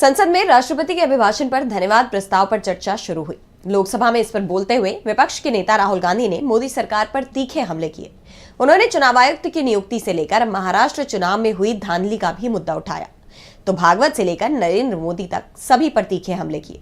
संसद में राष्ट्रपति के अभिभाषण पर धन्यवाद प्रस्ताव पर चर्चा शुरू हुई। लोकसभा में इस पर बोलते हुए विपक्ष के नेता राहुल गांधी ने मोदी सरकार पर तीखे हमले किए। उन्होंने चुनाव आयुक्त की नियुक्ति से लेकर महाराष्ट्र चुनाव में हुई धांधली का भी मुद्दा उठाया, तो भागवत से लेकर नरेंद्र मोदी तक सभी पर तीखे हमले किए।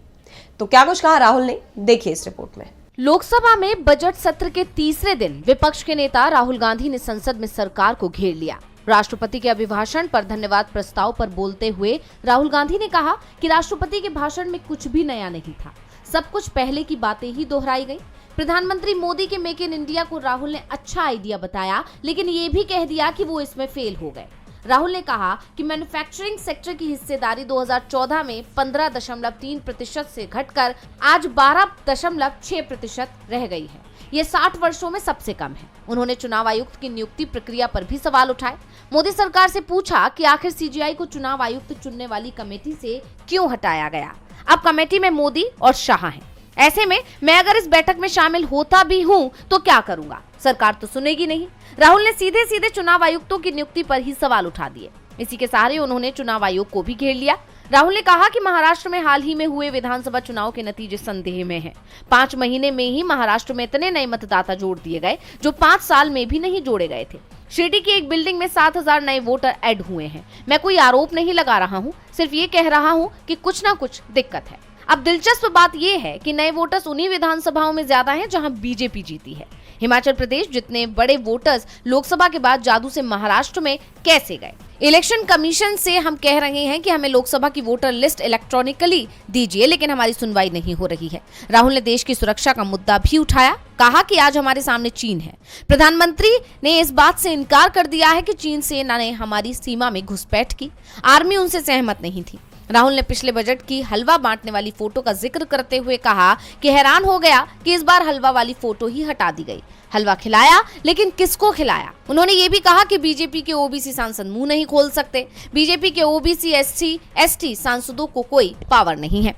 तो क्या कुछ कहा राहुल ने, देखिए इस रिपोर्ट में। लोकसभा में बजट सत्र के तीसरे दिन विपक्ष के नेता राहुल गांधी ने संसद में सरकार को घेर लिया। राष्ट्रपति के अभिभाषण पर धन्यवाद प्रस्ताव पर बोलते हुए राहुल गांधी ने कहा कि राष्ट्रपति के भाषण में कुछ भी नया नहीं था, सब कुछ पहले की बातें ही दोहराई गई। प्रधानमंत्री मोदी के मेक इन इंडिया को राहुल ने अच्छा आइडिया बताया, लेकिन ये भी कह दिया कि वो इसमें फेल हो गए। राहुल ने कहा कि मैन्युफैक्चरिंग सेक्टर की हिस्सेदारी 2014 में 15.3% से घटकर आज 12.6% रह गई है। ये 60 वर्षों में सबसे कम है। उन्होंने चुनाव आयुक्त की नियुक्ति प्रक्रिया पर भी सवाल उठाए। मोदी सरकार से पूछा कि आखिर सीजीआई को चुनाव आयुक्त चुनने वाली कमेटी से क्यों हटाया गया। अब कमेटी में मोदी और शाह हैं। ऐसे में मैं अगर इस बैठक में शामिल होता भी हूं तो क्या करूंगा, सरकार तो सुनेगी नहीं। राहुल ने सीधे सीधे चुनाव आयुक्तों की नियुक्ति पर ही सवाल उठा दिए। इसी के सहारे उन्होंने चुनाव आयोग को भी घेर लिया। राहुल ने कहा कि महाराष्ट्र में हाल ही में हुए विधानसभा चुनाव के नतीजे संदेह में हैं। 5 महीने में ही महाराष्ट्र में इतने नए मतदाता जोड़ दिए गए जो 5 साल में भी नहीं जोड़े गए थे। शिरडी की एक बिल्डिंग में 7,000 नए वोटर ऐड हुए हैं। मैं कोई आरोप नहीं लगा रहा हूं, सिर्फ ये कह रहा हूं कि कुछ ना कुछ दिक्कत है। अब दिलचस्प बात यह है कि नए वोटर्स उन्हीं विधानसभाओं में ज्यादा हैं जहां बीजेपी जीती है। हिमाचल प्रदेश जितने बड़े वोटर्स लोकसभा के बाद जादू से महाराष्ट्र में कैसे गए। इलेक्शन कमीशन से हम कह रहे हैं कि हमें लोकसभा की वोटर लिस्ट इलेक्ट्रॉनिकली दीजिए, लेकिन हमारी सुनवाई नहीं हो रही है। राहुल ने देश की सुरक्षा का मुद्दा भी उठाया, कहा कि आज हमारे सामने चीन है। प्रधानमंत्री ने इस बात से इनकार कर दिया है कि चीन सेना ने हमारी सीमा में घुसपैठ की, आर्मी उनसे सहमत नहीं थी। राहुल ने पिछले बजट की हलवा बांटने वाली फोटो का जिक्र करते हुए कहा कि हैरान हो गया कि इस बार हलवा वाली फोटो ही हटा दी गई। हलवा खिलाया, लेकिन किसको खिलाया। उन्होंने ये भी कहा कि बीजेपी के ओबीसी सांसद मुंह नहीं खोल सकते। बीजेपी के ओबीसी, एससी, एसटी सांसदों को कोई पावर नहीं है।